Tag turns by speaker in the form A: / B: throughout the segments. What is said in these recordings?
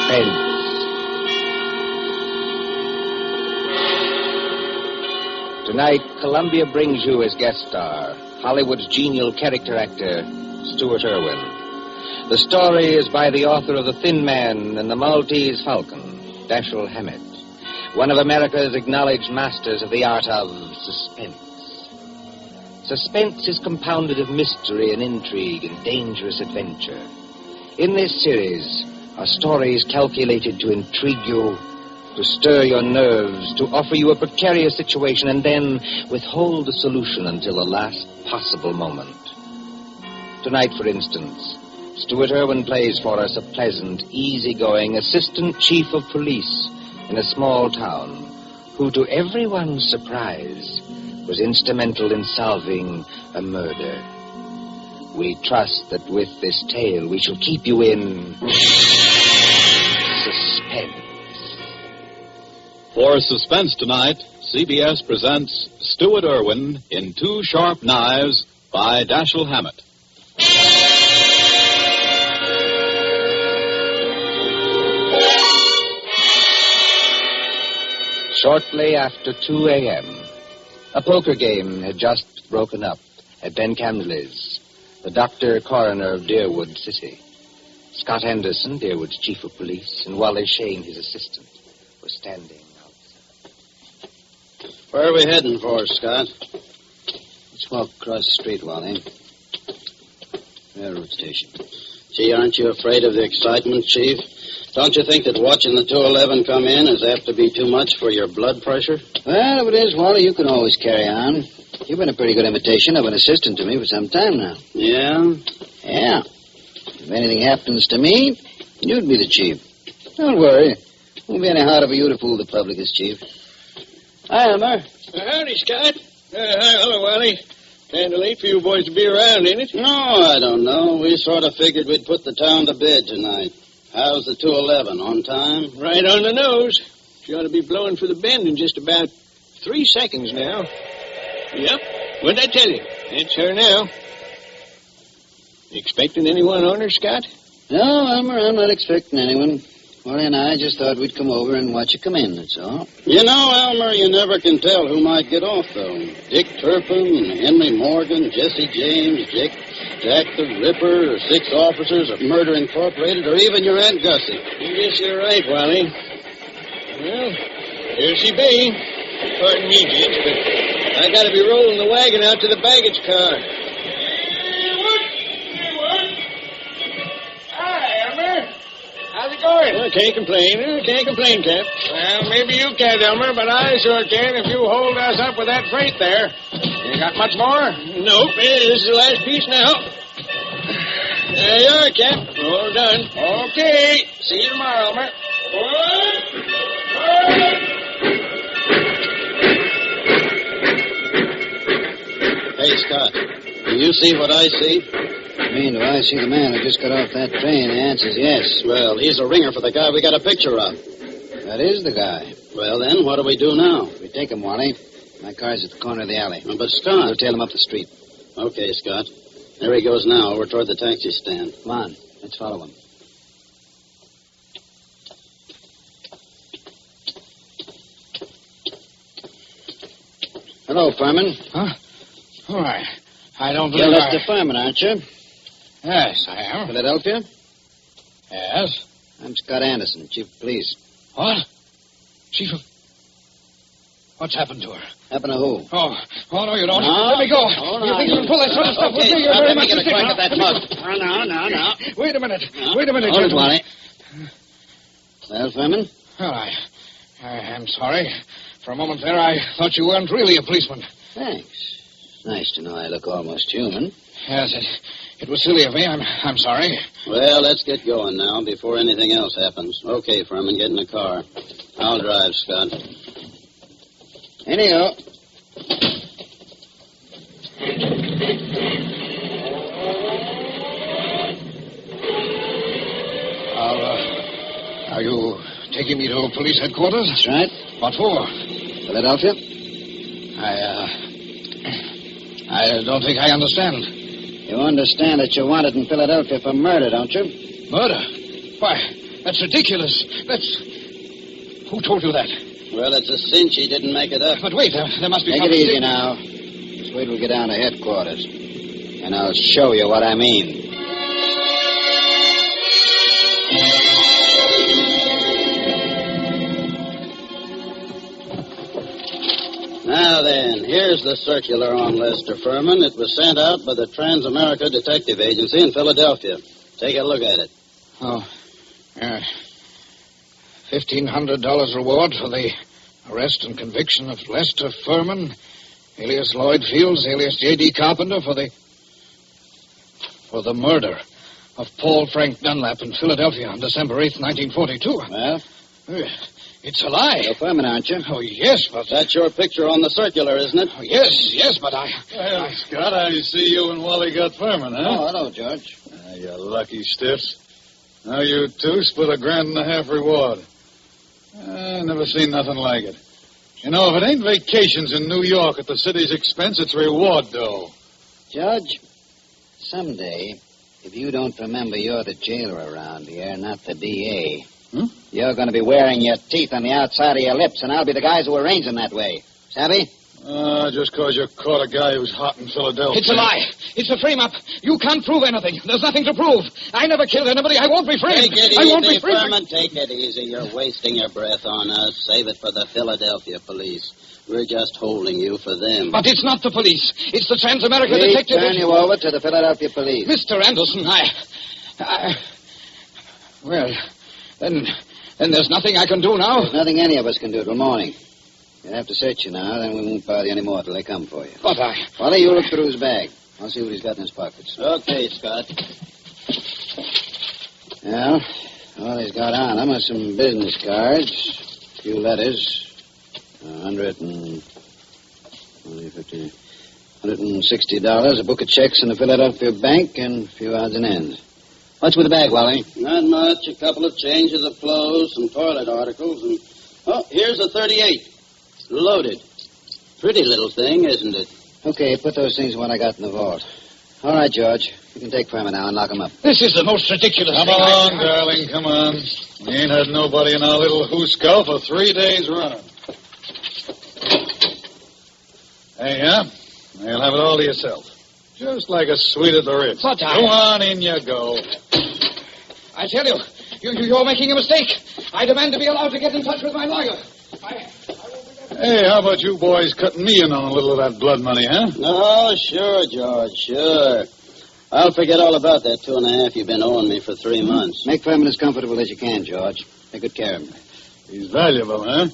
A: Suspense. Tonight, Columbia brings you as guest star Hollywood's genial character actor, Stuart Irwin. The story is by the author of The Thin Man and the Maltese Falcon, Dashiell Hammett, one of America's acknowledged masters of the art of suspense. Suspense is compounded of mystery and intrigue and dangerous adventure. In this series are stories calculated to intrigue you, to stir your nerves, to offer you a precarious situation, and then withhold the solution until the last possible moment. Tonight, for instance, Stuart Irwin plays for us a pleasant, easygoing assistant chief of police in a small town who, to everyone's surprise, was instrumental in solving a murder. We trust that with this tale we shall keep you in suspense.
B: For Suspense tonight, CBS presents Stuart Irwin in Two Sharp Knives by Dashiell Hammett.
A: Shortly after 2 a.m., a poker game had just broken up at Ben Camley's, the doctor coroner of Deerwood City. Scott Henderson, Deerwood's chief of police, and Wally Shane, his assistant, were standing outside.
C: Where are we heading for, Scott?
D: Let's walk across the street, Wally. Railroad station.
C: Gee, aren't you afraid of the excitement, Chief? Don't you think that watching the 211 come in is apt to be too much for your blood pressure?
D: Well, if it is, Wally, you can always carry on. You've been a pretty good imitation of an assistant to me for some time now.
C: Yeah?
D: Yeah. If anything happens to me, you'd be the chief. Don't worry. It won't be any harder for you to fool the public as chief. Hi, Elmer.
E: Howdy, Scott. Hello, Wally. Kind of late for you boys to be around, ain't it?
C: No, I don't know. We sort of figured we'd put the town to bed tonight. How's the 211? On time?
E: Right on the nose. She ought to be blowing for the bend in just about 3 seconds now. Yep. What'd I tell you? It's her now. You expecting anyone on her, Scott?
D: No, Elmer, I'm not expecting anyone. Wally and I just thought we'd come over and watch you come in, that's all.
C: You know, Elmer, you never can tell who might get off, though. Dick Turpin, Henry Morgan, Jesse James, Jack the Ripper, or 6 officers of Murder Incorporated, or even your Aunt Gussie.
E: I guess you're right, Wally. Well, here she be. Pardon me, gents, but I gotta be rolling the wagon out to the baggage car.
F: How's it going?
E: Well, can't complain, Cap.
F: Well, maybe you can't, Elmer, but I sure can if you hold us up with that freight there. You got much more?
E: Nope, this is the last piece now. There you are, Cap. All done.
F: Okay. See you tomorrow, Elmer.
C: Hey, Scott, do you see what I see?
D: I mean, do I see the man who just got off that train? The answer's yes.
C: Well, he's a ringer for the guy we got a picture of.
D: That is the guy.
C: Well, then, what do we do now?
D: We take him, Wally. My car's at the corner of the alley.
C: But, Scott...
D: We'll tail him up the street.
C: Okay, Scott. There he goes now, over toward the taxi stand.
D: Come on. Let's follow him. Hello, Furman.
F: Huh? All right. I don't
D: You're
F: believe
D: Mr. Furman, aren't you?
F: Yes, I am.
D: Philadelphia?
F: Yes.
D: I'm Scott Anderson, Chief of Police.
F: What? Chief of... What's happened to her?
D: Happened to who?
F: Oh, no, you don't.
D: No.
F: Let me go.
D: Oh, no.
F: You think you can pull that sort of stuff with
D: Okay,
F: me? You're
D: Scott,
F: very
D: let me
F: much
D: get a
F: mistaken.
D: crack at that mug. No.
F: Wait a minute.
D: No.
F: Wait a minute,
D: Hold it,
F: gentlemen.
D: Wally. Well, Furman?
F: Well, I'm sorry. For a moment there, I thought you weren't really a policeman.
D: Thanks. Nice to know I look almost human.
F: Yes, it was silly of me. I'm sorry.
C: Well, let's get going now before anything else happens. Okay, Furman, get in the car. I'll drive, Scott.
D: Anyhow.
F: Are you taking me to police headquarters?
D: That's right.
F: What for?
D: Philadelphia?
F: I don't think I understand.
D: You understand that you're wanted in Philadelphia for murder, don't you?
F: Murder? Why, That's ridiculous. Who told you that?
C: Well, it's a cinch he didn't make it up.
F: But wait, there must be
D: Take it
F: something...
D: easy now. Just wait till we get down to headquarters. And I'll show you what I mean.
C: Now then, here's the circular on Lester Furman. It was sent out by the Trans-America Detective Agency in Philadelphia. Take a look at it.
F: Oh, $1,500 reward for the arrest and conviction of Lester Furman, alias Lloyd Fields, alias J.D. Carpenter, for the murder of Paul Frank Dunlap in Philadelphia on December 8th, 1942.
C: Well?
F: It's a lie.
D: You're Furman, aren't you?
F: Oh, yes, but...
C: That's your picture on the circular, isn't it?
F: Oh, yes, but I...
B: Well, Scott, I see you and Wally got Furman, huh?
D: Oh, hello, George.
B: You lucky stiffs. Now you two split $1.50 reward. I never seen nothing like it. You know, if it ain't vacations in New York at the city's expense, it's reward, though.
D: Judge, someday, if you don't remember you're the jailer around here, not the D.A., you're going to be wearing your teeth on the outside of your lips, and I'll be the guys who arrange them that way. Savvy?
B: Just because you caught a guy who's hot in Philadelphia.
F: It's a lie. It's a frame-up. You can't prove anything. There's nothing to prove. I never killed anybody. I won't be framed.
C: Take it
F: I won't be
C: easy,
F: framed.
C: Furman. Take it easy. You're wasting your breath on us. Save it for the Philadelphia police. We're just holding you for them.
F: But it's not the police. It's the Trans-America
D: We
F: Detective...
D: turn you over to the Philadelphia police.
F: Mr. Anderson, Well, then there's nothing I can do now.
D: There's nothing any of us can do till morning. You'll have to search you now, then we won't bother you any more till they come for you.
F: But
D: Wally, you look through his bag. I'll see what he's got in his pockets.
C: Okay, Scott.
D: Well, all he's got on him are some business cards, a few letters, $160, a book of checks in the Philadelphia bank, and a few odds and ends. What's with the bag, Wally?
C: Not much. A couple of changes of clothes, some toilet articles, and... Oh, here's a .38. Loaded. Pretty little thing, isn't it?
D: Okay, put those things in what I got in the vault. All right, George. You can take Furman now and lock him up.
F: This is the most ridiculous
B: Come
F: thing
B: on, darling, come on. We ain't had nobody in our little hooskull for 3 days running. There you are. You'll have it all to yourself. Just like a sweet at the Ritz.
F: But
B: Go on, in you go.
F: I tell you, you're making a mistake. I demand to be allowed to get in touch with my lawyer.
B: Hey, how about you boys cutting me in on a little of that blood money, huh?
C: Oh, sure, George, sure. I'll forget all about that $2.5 you've been owing me for 3 months.
D: Make Furman as comfortable as you can, George. Take good care of him.
B: He's valuable, huh?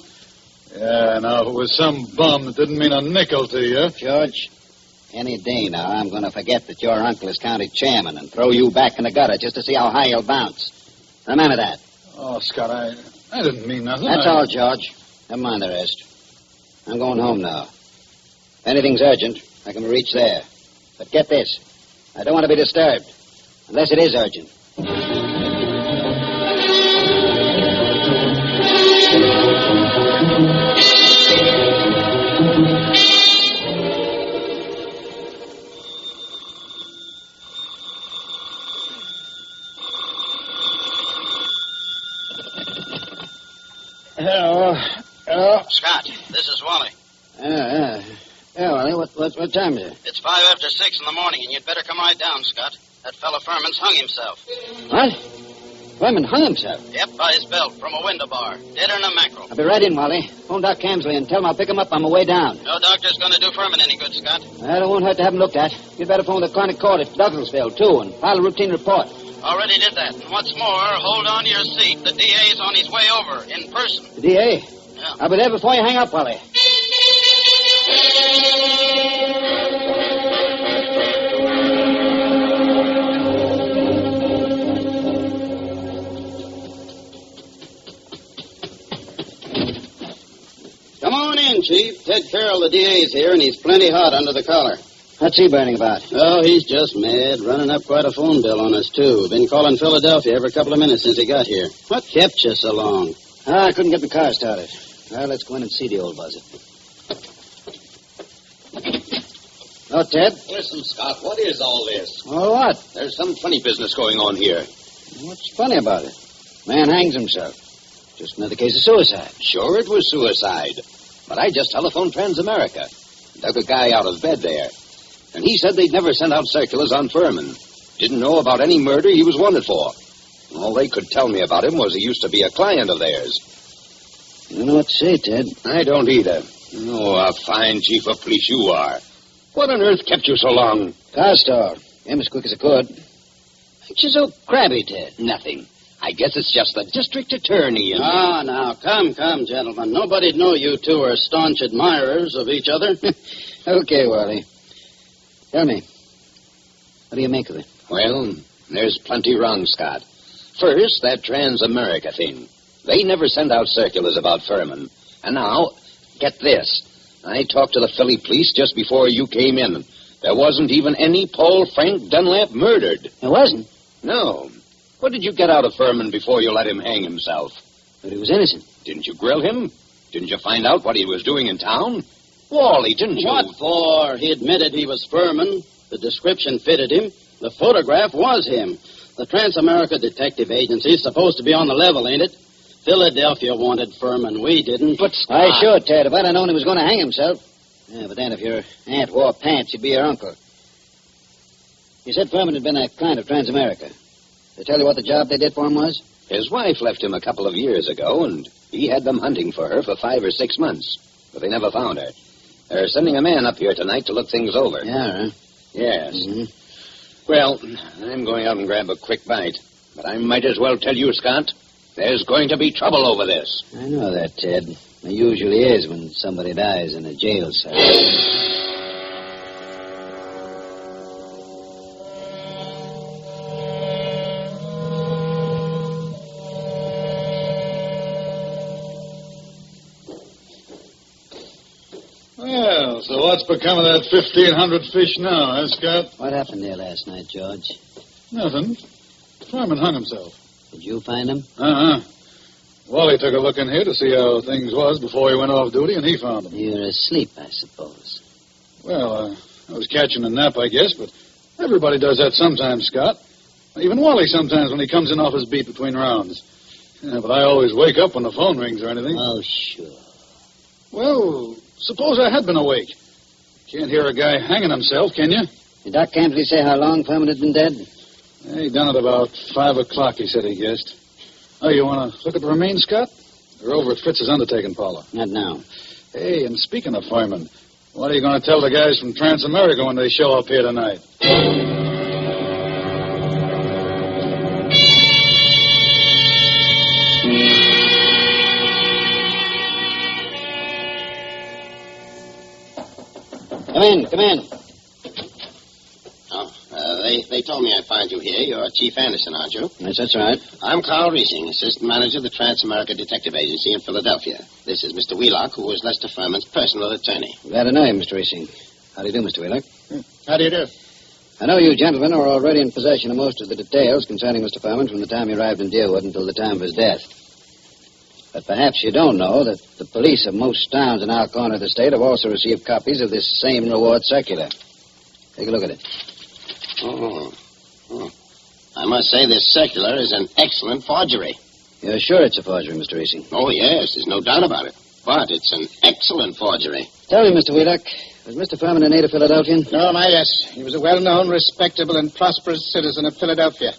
B: Yeah, now, if it was some bum that didn't mean a nickel to you...
D: George, any day now I'm going to forget that your uncle is county chairman and throw you back in the gutter just to see how high you'll bounce. Remember that.
B: Oh, Scott, I didn't mean nothing.
D: That's all, George. Never mind the rest. I'm going home now. If anything's urgent, I can reach there. But get this. I don't want to be disturbed. Unless it is urgent.
F: Hello.
C: Scott, this is Wally.
D: Yeah, Wally, what time is it?
C: It's 5 after 6 in the morning, and you'd better come right down, Scott. That fellow Furman's hung himself.
D: What? Furman hung himself?
C: Yep, by his belt, from a window bar. Deader than a mackerel.
D: I'll be right in, Wally. Phone Doc Camsley and tell him I'll pick him up on my way down.
C: No doctor's going to do Furman any good, Scott.
D: Well, it won't hurt to have him looked at. You'd better phone the chronic court at Douglasville, too, and file a routine report.
C: Already did that. And what's more, hold on to your seat. The DA's on his way over, in person.
D: The DA?
C: Yeah.
D: I'll be there before you hang up, Wally.
C: Come on in, Chief. Ted Carroll, the DA's here, and he's plenty hot under the collar.
D: What's he burning about?
C: Oh, he's just mad. Running up quite a phone bill on us, too. Been calling Philadelphia every couple of minutes since he got here. What kept you so long?
D: I couldn't get the car started. Well, let's go in and see the old buzzer. Oh, Ted?
G: Listen, Scott, what is all this?
D: Oh, what?
G: There's some funny business going on here.
D: What's funny about it? Man hangs himself. Just another case of suicide.
G: Sure, it was suicide. But I just telephoned Transamerica. Dug a guy out of bed there. And he said they'd never sent out circulars on Furman. Didn't know about any murder he was wanted for. All they could tell me about him was he used to be a client of theirs.
D: I don't know what to say, Ted.
G: I don't either. Oh, a fine chief of police you are. What on earth kept you so long?
D: Car stall. Came as quick as it could. Ain't you so crabby, Ted?
G: Nothing. I guess it's just the district attorney and...
C: Ah, now, come, gentlemen. Nobody'd know you two are staunch admirers of each other.
D: Okay, Wally. Tell me, what do you make of it?
G: Well, there's plenty wrong, Scott. First, that Transamerica thing. They never sent out circulars about Furman. And now, get this. I talked to the Philly police just before you came in. There wasn't even any Paul Frank Dunlap murdered.
D: There wasn't?
G: No. What did you get out of Furman before you let him hang himself?
D: But he was innocent.
G: Didn't you grill him? Didn't you find out what he was doing in town? Wally, didn't you?
C: What for? He admitted he was Furman. The description fitted him. The photograph was him. The Transamerica Detective Agency is supposed to be on the level, ain't it? Philadelphia wanted Furman. We didn't.
G: But
D: Why, sure, Ted. If I'd have known he was going to hang himself. Yeah, but then if your aunt wore pants, he'd be your uncle. You said Furman had been a client of Transamerica. They tell you what the job they did for him was?
G: His wife left him a couple of years ago, and he had them hunting for her for 5 or 6 months. But they never found her. They're sending a man up here tonight to look things over.
D: Yeah, huh?
G: Yes.
D: Mm-hmm.
G: Well, I'm going out and grab a quick bite. But I might as well tell you, Scott, there's going to be trouble over this.
D: I know that, Ted. There usually is when somebody dies in a jail cell.
B: Well, so what's become of that 1,500 fish now, huh, Scott?
D: What happened there last night, George?
B: Nothing. Furman hung himself.
D: Did you find him?
B: Uh-huh. Wally took a look in here to see how things was before he went off duty, and he found him.
D: You were asleep, I suppose.
B: Well, I was catching a nap, I guess, but everybody does that sometimes, Scott. Even Wally sometimes when he comes in off his beat between rounds. Yeah, but I always wake up when the phone rings or anything.
D: Oh, sure.
B: Well, suppose I had been awake. Can't hear a guy hanging himself, can you?
D: Did Doc Campley say how long Furman had been dead?
B: Yeah, he done it about 5 o'clock, he said he guessed. Oh, you want to look at the remains, Scott? They're over at Fritz's undertaking parlor.
D: Not now.
B: Hey, and speaking of firemen, what are you going to tell the guys from Transamerica when they show up here tonight?
D: Come in.
H: They told me I'd find you here. You're Chief Anderson, aren't you?
D: Yes, that's right.
H: I'm Carl Riesing, Assistant Manager of the Transamerica Detective Agency in Philadelphia. This is Mr. Wheelock, who is Lester Furman's personal attorney.
D: Glad to know you, Mr. Racing. How do you do, Mr. Wheelock?
H: How do you do?
D: I know you gentlemen are already in possession of most of the details concerning Mr. Furman from the time he arrived in Deerwood until the time of his death. But perhaps you don't know that the police of most towns in our corner of the state have also received copies of this same reward circular. Take a look at it.
H: Oh. I must say this circular is an excellent forgery.
D: You're sure it's a forgery, Mr. Racing?
H: Oh, yes, there's no doubt about it. But it's an excellent forgery.
D: Tell me, Mr. Wheelock, was Mr. Furman a native Philadelphian?
E: No, my yes. He was a well-known, respectable, and prosperous citizen of Philadelphia.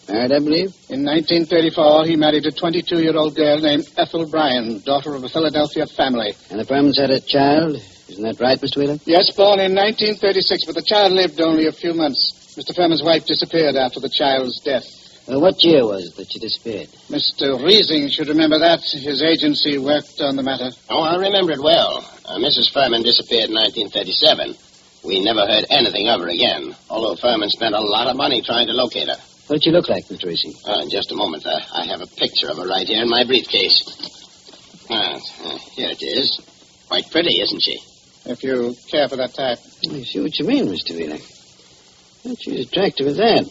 D: Married, I believe?
E: In 1934, he married a 22-year-old girl named Ethel Bryan, daughter of a Philadelphia family.
D: And the Furmans had a child? Isn't that right, Mr. Wheelock?
E: Yes, born in 1936, but the child lived only a few months. Mr. Furman's wife disappeared after the child's death.
D: What year was it that she disappeared?
E: Mr. Riesing should remember that. His agency worked on the matter.
H: Oh, I remember it well. Mrs. Furman disappeared in 1937. We never heard anything of her again, although Furman spent a lot of money trying to locate her.
D: What did she look like, Mr. Racing?
H: In just a moment. I have a picture of her right here in my briefcase. Here it is. Quite pretty, isn't she?
E: If you care for that type.
D: I see what you mean, Mr. Wheelock. Well, she's attractive as that.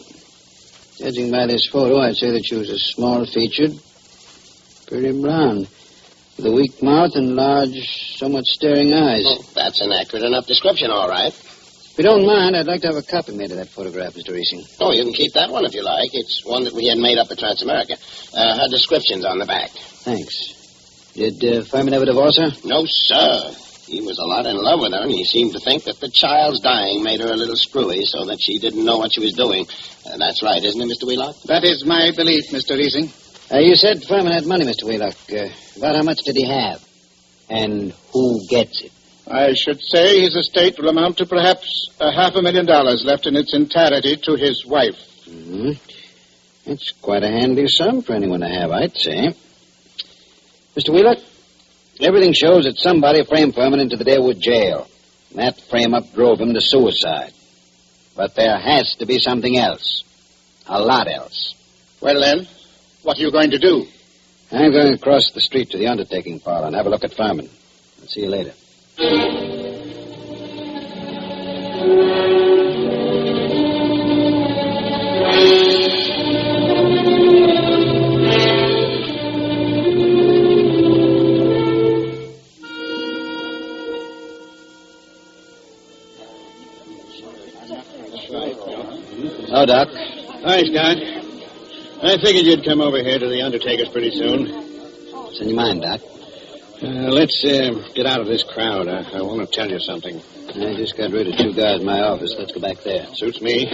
D: Judging by this photo, I'd say that she was a small-featured, pretty blonde, with a weak mouth and large, somewhat staring eyes.
H: Oh, that's an accurate enough description, all right.
D: If you don't mind, I'd like to have a copy made of that photograph, Mr. Reesing.
H: Oh, you can keep that one if you like. It's one that we had made up at Transamerica. Her description's on the back.
D: Thanks. Did Furman ever divorce her?
H: No, sir. He was a lot in love with her, and he seemed to think that the child's dying made her a little screwy so that she didn't know what she was doing. That's right, isn't it, Mr. Wheelock?
F: That is my belief, Mr. Reesing.
D: You said Furman had money, Mr. Wheelock. About how much did he have? And who gets it?
F: I should say his estate will amount to perhaps $500,000 left in its entirety to his wife.
D: Mm-hmm. It's quite a handy sum for anyone to have, I'd say. Mr. Wheelock, everything shows that somebody framed Furman into the Darewood jail. And that frame-up drove him to suicide. But there has to be something else. A lot else.
F: Well, then, what are you going to do?
D: I'm going across the street to the undertaking parlor and have a look at Furman. I'll see you later. Hello, Doc.
E: Hi, Scott. I figured you'd come over here to the undertaker's pretty soon.
D: What's in your mind, Doc?
E: Let's get out of this crowd. I want to tell you something.
D: I just got rid of 2 guys in my office. Let's go back there.
E: Suits me.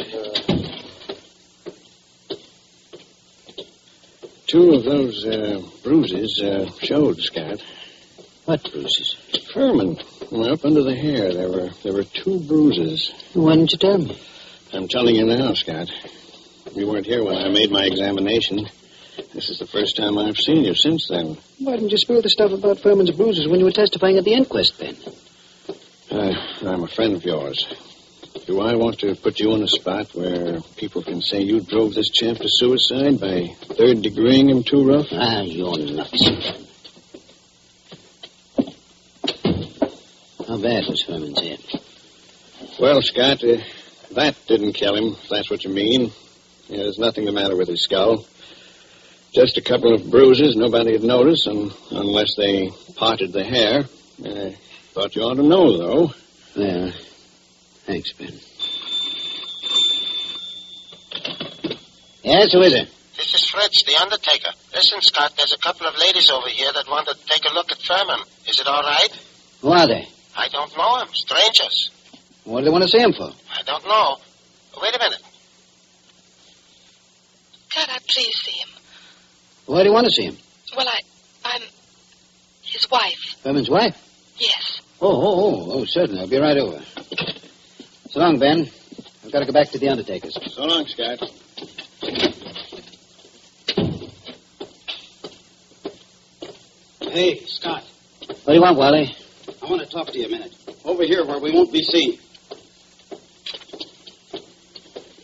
E: 2 of those bruises showed, Scott.
D: What bruises?
E: Furman. Well, up under the hair, there were 2 bruises.
D: Why didn't you tell me?
E: I'm telling you now, Scott. You weren't here when I made my examination. This is the first time I've seen you since then.
D: Why didn't you spill the stuff about Furman's bruises when you were testifying at the inquest, Ben?
E: I'm a friend of yours. Do I want to put you on a spot where people can say you drove this champ to suicide by third-degreeing him too rough?
D: You're nuts. How bad was Furman's head?
E: Well, Scott, that didn't kill him, if that's what you mean. There's nothing the matter with his skull. Just a couple of bruises nobody would notice, unless they parted the hair. Thought you ought to know, though.
D: Yeah. Thanks, Ben. Yes, who is it?
H: This is Fritz, the undertaker. Listen, Scott, there's a couple of ladies over here that want to take a look at Furman. Is it all right?
D: Who are they?
H: I don't know them. Strangers.
D: What do they want to see him for?
H: I don't know. Wait a minute.
I: Can I please see him?
D: Why do you want to see him?
I: Well, I'm his wife.
D: Furman's wife?
I: Yes.
D: Oh, certainly. I'll be right over. So long, Ben. I've got to go back to the undertaker's.
E: So long, Scott.
C: Hey, Scott.
D: What do you want, Wally?
C: I want to talk to you a minute. Over here where we won't be seen.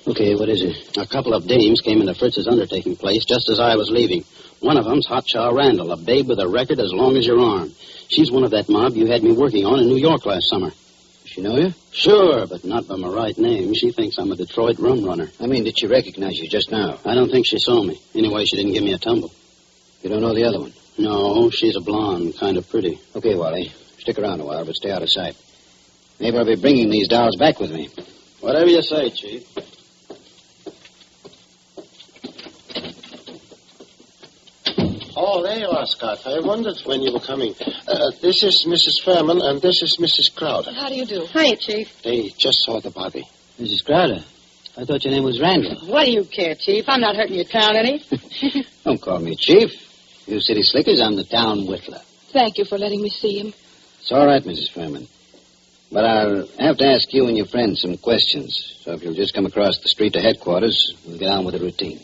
D: Okay, what is it?
C: A couple of dames came into Fritz's undertaking place just as I was leaving. One of them's Hotshot Randall, a babe with a record as long as your arm. She's one of that mob you had me working on in New York last summer.
D: Does she know you?
C: Sure, but not by my right name. She thinks I'm a Detroit rum runner.
D: I mean, did she recognize you just now?
C: I don't think she saw me. Anyway, she didn't give me a tumble.
D: You don't know the other one?
C: No, she's a blonde, kind of pretty.
D: Okay, Wally. Stick around a while, but stay out of sight. Maybe I'll be bringing these dolls back with me.
C: Whatever you say, Chief.
H: Oh, there you are, Scott. I wondered when you were coming. This is Mrs. Furman, and this is Mrs. Crowder.
I: How do you do?
J: Hiya, Chief.
H: They just saw the body.
D: Mrs. Crowder, I thought your name was Randall.
J: What do you care, Chief? I'm not hurting your town any.
D: Don't call me Chief. You city slickers, I'm the town whittler.
I: Thank you for letting me see him.
D: It's all right, Mrs. Furman. But I'll have to ask you and your friend some questions. So if you'll just come across the street to headquarters, we'll get on with the routine.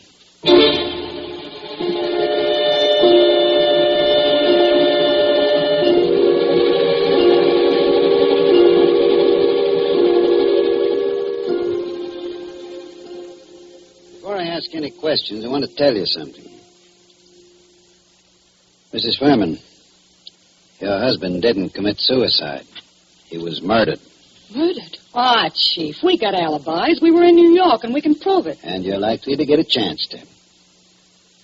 D: Before I ask any questions, I want to tell you something. Mrs. Furman, your husband didn't commit suicide. He was murdered.
J: Murdered? Ah, Chief, we got alibis. We were in New York, and we can prove it.
D: And you're likely to get a chance to.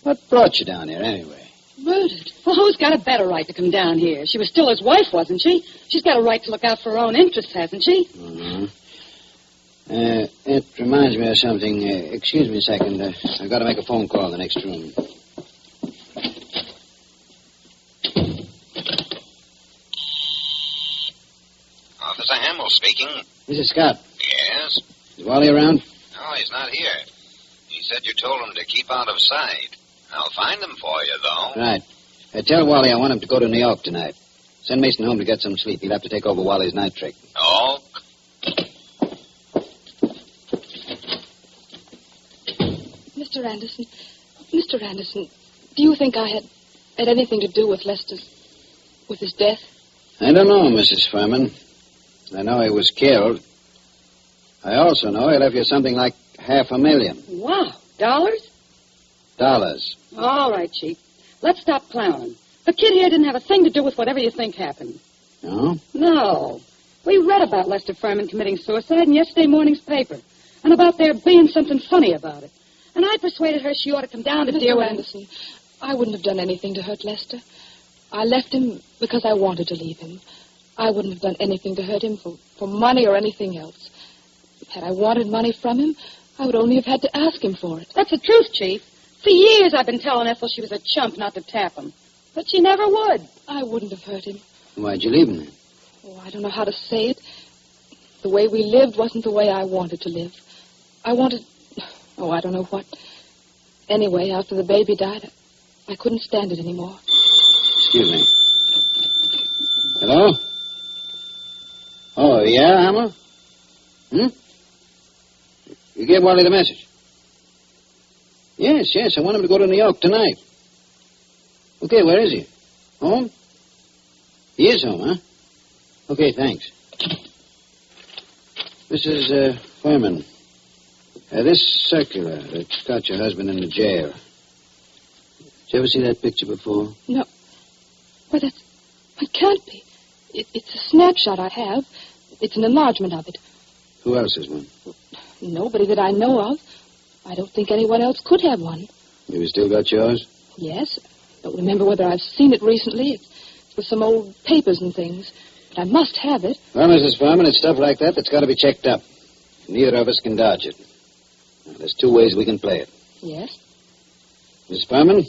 D: What brought you down here, anyway?
J: Murdered? Well, who's got a better right to come down here? She was still his wife, wasn't she? She's got a right to look out for her own interests, hasn't she?
D: Mm-hmm. It reminds me of something. Excuse me a second. I've got to make a phone call in the next room.
G: Officer Hamill speaking.
D: This is Scott.
G: Yes?
D: Is Wally around?
G: No, he's not here. He said you told him to keep out of sight. I'll find him for you, though.
D: Right. Tell Wally I want him to go to New York tonight. Send Mason home to get some sleep. He'll have to take over Wally's night trick.
G: Oh?
I: Mr. Anderson, do you think I had anything to do with with his death?
D: I don't know, Mrs. Furman. I know he was killed. I also know he left you something like $500,000.
J: Wow. Dollars?
D: Dollars.
J: All right, Chief. Let's stop clowning. The kid here didn't have a thing to do with whatever you think happened.
D: No?
J: No. We read about Lester Furman committing suicide in yesterday morning's paper, and about there being something funny about it. And I persuaded her she ought to come down to
I: Mr. Anderson, I wouldn't have done anything to hurt Lester. I left him because I wanted to leave him. I wouldn't have done anything to hurt him for money or anything else. Had I wanted money from him, I would only have had to ask him for it.
J: That's the truth, Chief. For years I've been telling Ethel she was a chump not to tap him. But she never would.
I: I wouldn't have hurt him.
D: Why'd you leave him then?
I: Oh, I don't know how to say it. The way we lived wasn't the way I wanted to live. I wanted... Oh, I don't know what. Anyway, after the baby died, I couldn't stand it anymore.
D: Excuse me. Hello? Oh, yeah, Hammer? You gave Wally the message? Yes, I want him to go to New York tonight. Okay, where is he? Home? He is home, huh? Okay, thanks. Mrs. Furman, this circular that got your husband in the jail. Did you ever see that picture before?
I: No. Well, it can't be. It's a snapshot I have. It's an enlargement of it.
D: Who else has one?
I: Nobody that I know of. I don't think anyone else could have one.
D: You still got yours?
I: Yes. Don't remember whether I've seen it recently. It's with some old papers and things. But I must have it.
D: Well, Mrs. Furman, it's stuff like that that's got to be checked up. Neither of us can dodge it. Now, there's two ways we can play it.
I: Yes?
D: Miss Furman,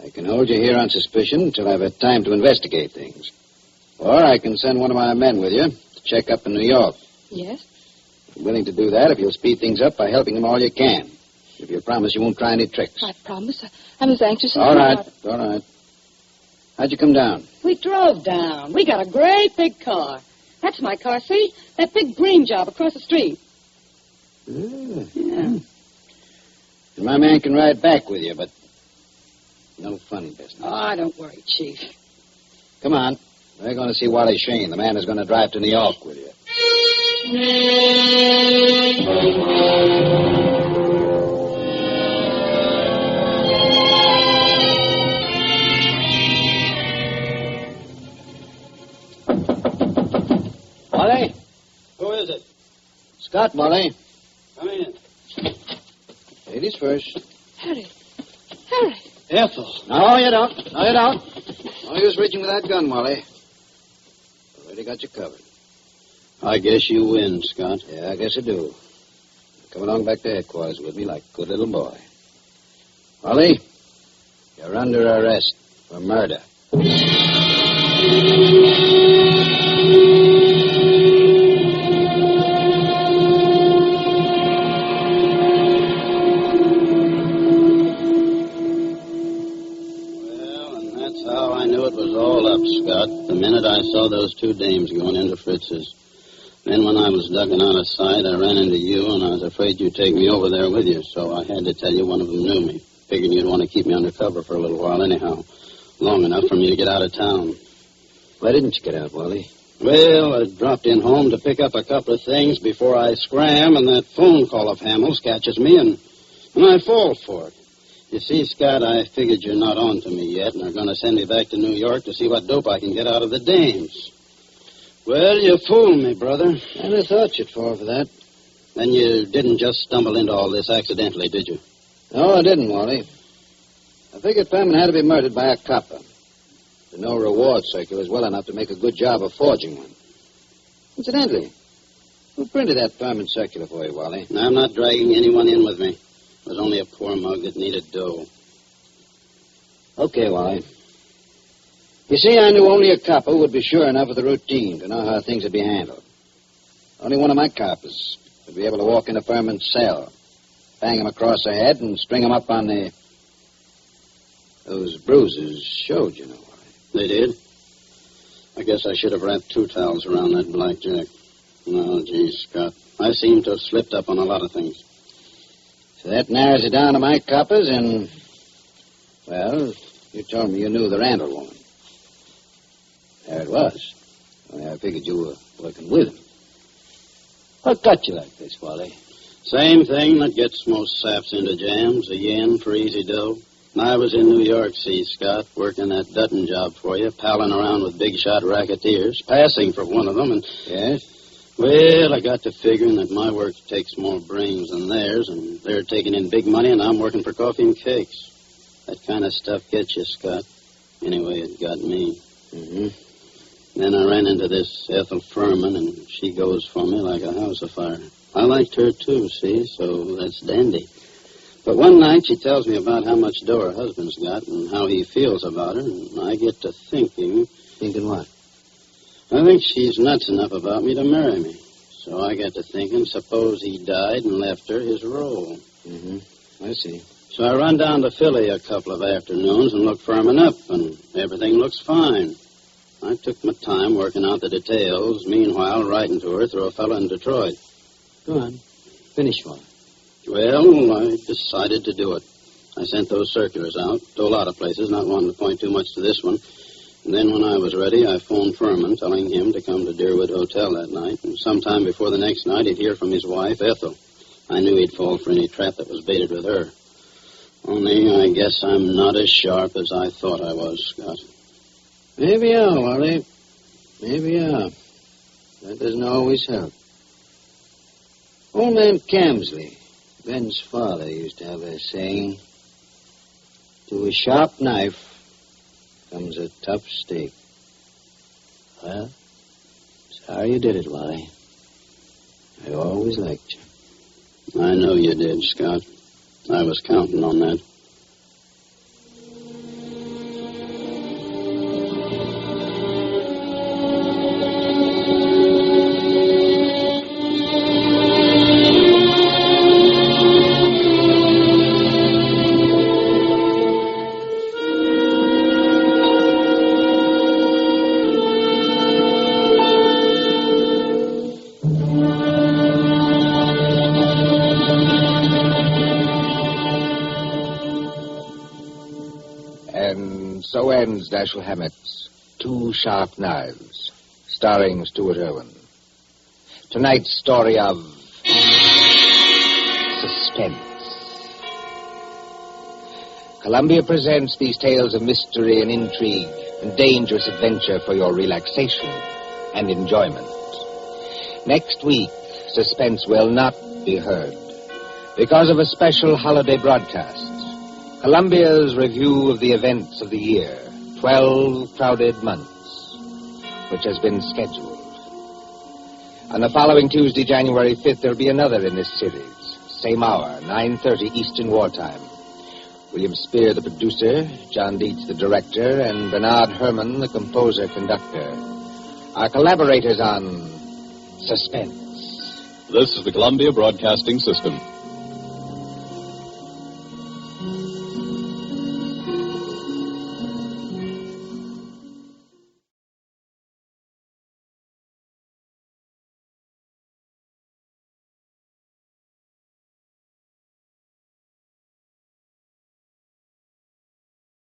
D: I can hold you here on suspicion until I've had time to investigate things. Or I can send one of my men with you to check up in New York.
I: Yes?
D: I'm willing to do that if you'll speed things up by helping him all you can. If you promise you won't try any tricks.
I: I promise. I'm as anxious as
D: All
I: you
D: right,
I: are.
D: all right. How'd you come down?
J: We drove down. We got a great big car. That's my car, see? That big green job across the street.
D: Yeah. And my man can ride back with you, but no funny business.
J: Oh, don't worry, Chief.
D: Come on. We're going to see Wally Shane, the man who's going to drive to New York with you. Wally?
C: Who is it?
D: Scott, Wally.
C: Come in.
D: Ladies first.
I: Harry.
C: Ethel.
D: No, you don't. No use reaching with that gun, Wally. Already got you covered.
C: I guess you win, Scott.
D: Yeah, I guess I do. Come along back to headquarters with me like a good little boy. Wally, you're under arrest for murder.
C: Scott, the minute I saw those two dames going into Fritz's. Then when I was ducking out of sight, I ran into you, and I was afraid you'd take me over there with you, so I had to tell you one of them knew me. Figured you'd want to keep me under cover for a little while anyhow. Long enough for me to get out of town.
D: Why didn't you get out, Wally?
C: Well, I dropped in home to pick up a couple of things before I scram, and that phone call of Hamill's catches me, and I fall for it. You see, Scott, I figured you're not on to me yet, and are going to send me back to New York to see what dope I can get out of the dames. Well, you fooled me, brother.
D: I never thought you'd fall for that.
C: Then you didn't just stumble into all this accidentally, did you?
D: No, I didn't, Wally. I figured Furman had to be murdered by a copper. The no reward circular was well enough to make a good job of forging one. Incidentally, Who printed that Furman circular for you, Wally?
C: I'm not dragging anyone in with me. It was only a poor mug that needed dough.
D: Okay, Wally. You see, I knew only a copper would be sure enough of the routine to know how things would be handled. Only one of my coppers would be able to walk into Furman's cell, bang him across the head, and string him up on the... Those bruises showed, you know, Wally.
C: They did? I guess I should have wrapped 2 towels around that blackjack. No, geez, Scott. I seem to have slipped up on a lot of things.
D: So that narrows it down to my coppers and... Well, you told me you knew the Randall woman. There it was. Only I figured you were working with him. What got you like this, Wally?
C: Same thing that gets most saps into jams, a yen for easy dough. I was in New York, see, Scott, working that Dutton job for you, palling around with big-shot racketeers, passing for one of them, and...
D: Yes?
C: Well, I got to figuring that my work takes more brains than theirs, and they're taking in big money, and I'm working for coffee and cakes. That kind of stuff gets you, Scott. Anyway, it got me.
D: Mm-hmm.
C: Then I ran into this Ethel Furman, and she goes for me like a house afire. I liked her, too, see, so that's dandy. But one night she tells me about how much dough her husband's got and how he feels about her, and I get to thinking...
D: Thinking what?
C: I think she's nuts enough about me to marry me. So I got to thinking, suppose he died and left her his role.
D: Mm-hmm. I see.
C: So I run down to Philly a couple of afternoons and look Furman up, and everything looks fine. I took my time working out the details, meanwhile writing to her through a fellow in Detroit.
D: Go on. Finish one.
C: Well, I decided to do it. I sent those circulars out to a lot of places, not wanting to point too much to this one. And then when I was ready, I phoned Furman, telling him to come to Deerwood Hotel that night. And sometime before the next night, he'd hear from his wife, Ethel. I knew he'd fall for any trap that was baited with her. Only I guess I'm not as sharp as I thought I was, Scott.
D: Maybe you are, Wally. Maybe you are. That doesn't always help. Old man Camsley, Ben's father, used to have a saying, to a sharp knife comes a tough steak. Well, sorry you did it, Wally. I always liked you.
C: I know you did, Scott. I was counting on that.
A: So ends Dashiell Hammett's 2 Sharp Knives, starring Stuart Irwin. Tonight's story of Suspense. Columbia presents these tales of mystery and intrigue and dangerous adventure for your relaxation and enjoyment. Next week, Suspense will not be heard because of a special holiday broadcast. Columbia's review of the events of the year, 12 crowded months, which has been scheduled. On the following Tuesday, January 5th, there'll be another in this series. Same hour, 9:30 Eastern Wartime. William Spear, the producer, John Dietz, the director, and Bernard Herrmann, the composer-conductor, are collaborators on Suspense.
K: This is the Columbia Broadcasting System.